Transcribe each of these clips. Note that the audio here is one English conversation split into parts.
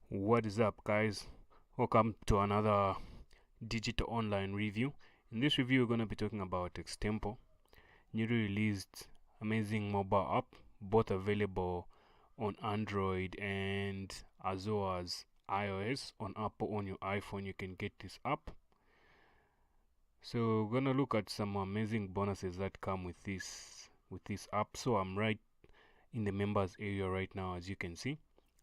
What is up, guys? Welcome to another digital online review. In this review, we're going to be talking about Extempore, newly released amazing mobile app, both available on Android and as well as iOS. On Apple, on your iPhone, you can get this app. So we're gonna look at some amazing bonuses that come with this app. So I'm right in the members area right now, as you can see.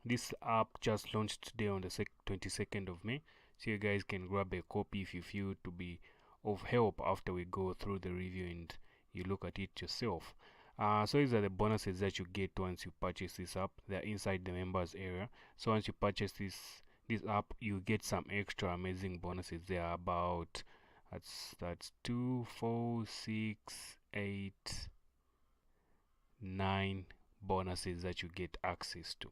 This app just launched today on the 22nd of May, so you guys can grab a copy if you feel to be of help after we go through the review and you look at it yourself. So these are the bonuses that you get once you purchase this app. They're inside the members area. So once you purchase this app, you get some extra amazing bonuses. There are about that's 2, 4, 6, 8, 9 bonuses that you get access to.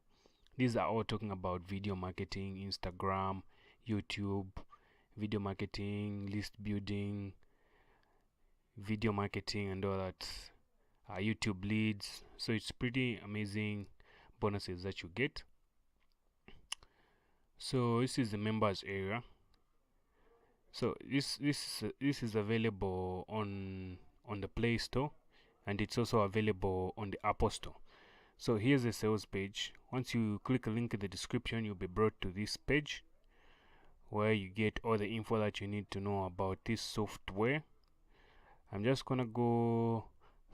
These are all talking about video marketing, Instagram, YouTube, video marketing, list building, video marketing, and all that. YouTube leads. So it's pretty amazing bonuses that you get. So this is the members area. So this is available on the Play Store, and it's also available on the Apple Store. So here's the sales page. Once you click a link in the description, you'll be brought to this page where you get all the info that you need to know about this software. I'm just gonna go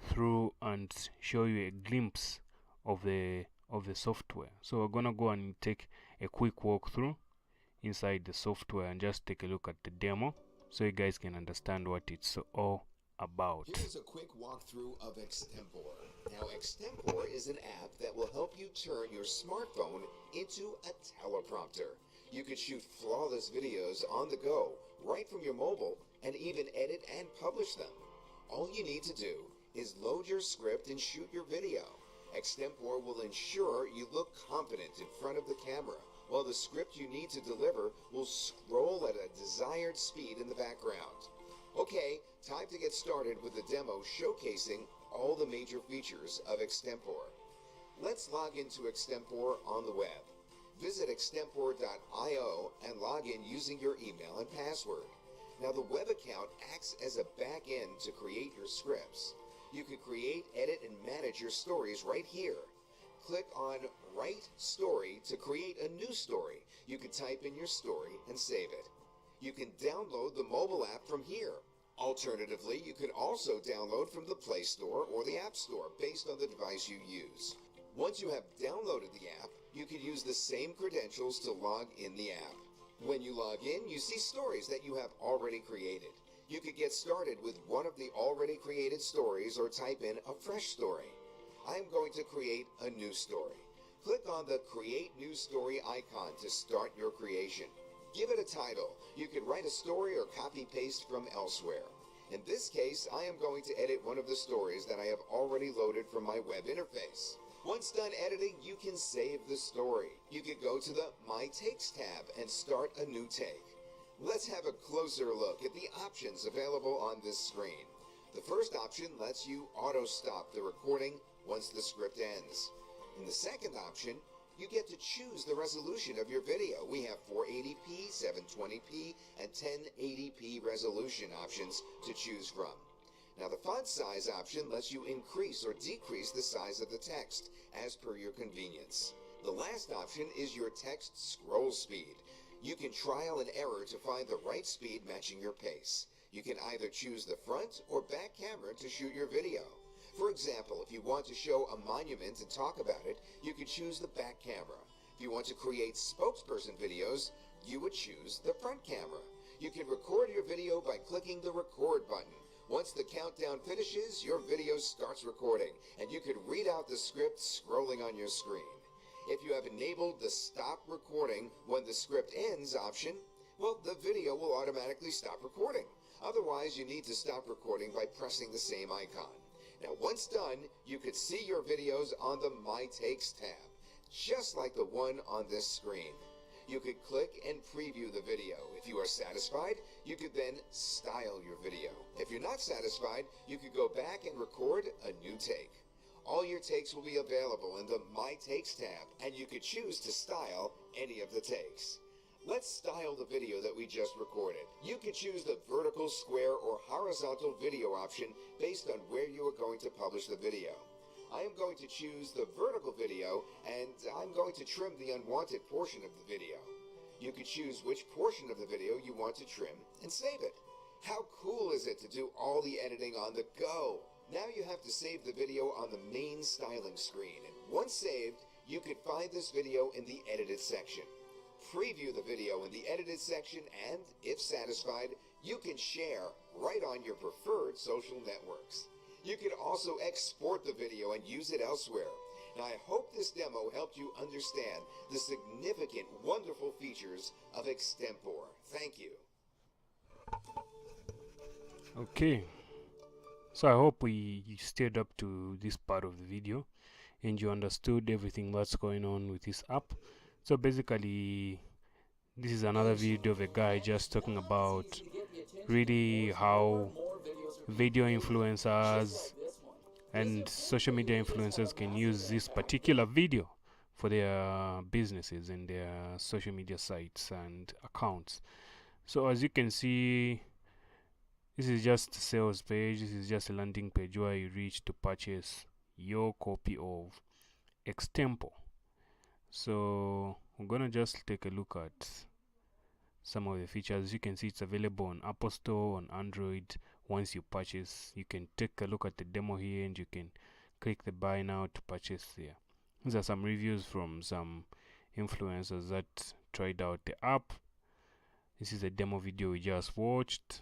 through and show you a glimpse of the software. So we're gonna go and take a quick walkthrough inside the software and just take a look at the demo so you guys can understand what it's all about. Here's a quick walkthrough of Extempore. Now, Extempore is an app that will help you turn your smartphone into a teleprompter. You could shoot flawless videos on the go, right from your mobile, and even edit and publish them. All you need to do is load your script and shoot your video. Extempore will ensure you look confident in front of the camera, while the script you need to deliver will scroll at a desired speed in the background. Okay, time to get started with the demo showcasing all the major features of Extempore. Let's log into Extempore on the web. Visit extempore.io and log in using your email and password. Now, the web account acts as a back end to create your scripts. You can create, edit, and manage your stories right here. Click on Write Story to create a new story. You can type in your story and save it. You can download the mobile app from here. Alternatively, you can also download from the Play Store or the App Store based on the device you use. Once you have downloaded the app, you can use the same credentials to log in the app. When you log in, you see stories that you have already created. You could get started with one of the already created stories or type in a fresh story. I'm going to create a new story. Click on the Create New Story icon to start your creation. Give it a title. You can write a story or copy-paste from elsewhere. In this case, I am going to edit one of the stories that I have already loaded from my web interface. Once done editing, you can save the story. You can go to the My Takes tab and start a new take. Let's have a closer look at the options available on this screen. The first option lets you auto-stop the recording once the script ends. In the second option, you get to choose the resolution of your video. We have 480p, 720p, and 1080p resolution options to choose from. Now, the font size option lets you increase or decrease the size of the text as per your convenience. The last option is your text scroll speed. You can trial and error to find the right speed matching your pace. You can either choose the front or back camera to shoot your video. For example, if you want to show a monument and talk about it, you could choose the back camera. If you want to create spokesperson videos, you would choose the front camera. You can record your video by clicking the record button. Once the countdown finishes, your video starts recording, and you can read out the script scrolling on your screen. If you have enabled the stop recording when the script ends option, well, the video will automatically stop recording. Otherwise, you need to stop recording by pressing the same icon. Now, once done, you could see your videos on the My Takes tab, just like the one on this screen. You could click and preview the video. If you are satisfied, you could then style your video. If you're not satisfied, you could go back and record a new take. All your takes will be available in the My Takes tab, and you could choose to style any of the takes. Let's style the video that we just recorded. You can choose the vertical, square, or horizontal video option based on where you are going to publish the video. I am going to choose the vertical video, and I'm going to trim the unwanted portion of the video. You can choose which portion of the video you want to trim and save it. How cool is it to do all the editing on the go? Now you have to save the video on the main styling screen, and once saved, you can find this video in the edited section. Preview the video in the edited section, and if satisfied, you can share right on your preferred social networks. You can also export the video and use it elsewhere. Now, I hope this demo helped you understand the significant, wonderful features of Extempore. Thank you. Okay, so I hope you stayed up to this part of the video and you understood everything that's going on with this app. So basically, this is another video of a guy just talking about really how video influencers and social media influencers can use this particular video for their businesses and their social media sites and accounts. So as you can see, this is just a sales page. This is just a landing page where you reach to purchase your copy of Extempore. So we're gonna just take a look at some of the features. As you can see, it's available on Apple Store, on Android. Once you purchase, you can take a look at the demo here and you can click the buy now to purchase there. These are some reviews from some influencers that tried out the app. This is a demo video we just watched,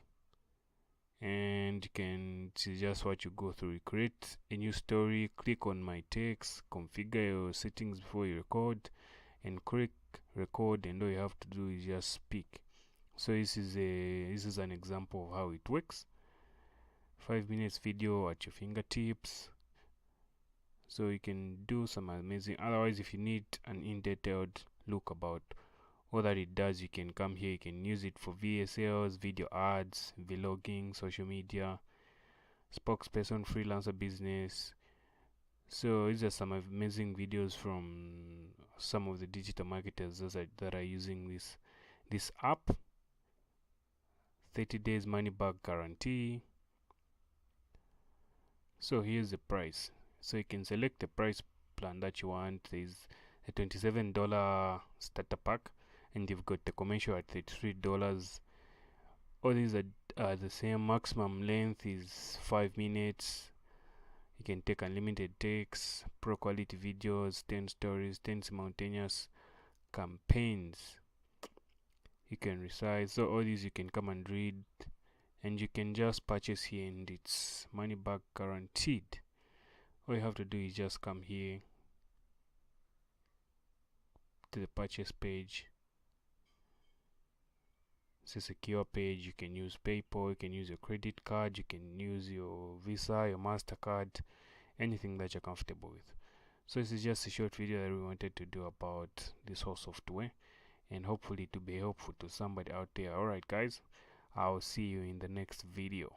and you can see just what you go through. You create a new story, click on My Takes, configure your settings before you record, and click record, and all you have to do is just speak. So this is an example of how it works. 5 minutes video at your fingertips, so you can do some amazing. Otherwise, if you need an in-detailed look about all that it does, you can come here. You can use it for VSLs, video ads, vlogging, social media, spokesperson, freelancer business. So these are some amazing videos from some of the digital marketers that are using this app. 30 days money back guarantee. So here's the price. So you can select the price plan that you want. There's a $27 starter pack, and you've got the commercial at $33. All these are the same. Maximum length is 5 minutes. You can take unlimited takes, pro quality videos, 10 stories, 10 simultaneous campaigns. You can resize. So all these you can come and read, and you can just purchase here, and it's money back guaranteed. All you have to do is just come here to the purchase page. It's a secure page. You can use PayPal, you can use your credit card, you can use your Visa, your MasterCard, anything that you're comfortable with. So this is just a short video that we wanted to do about this whole software, and hopefully to be helpful to somebody out there. Alright guys, I'll see you in the next video.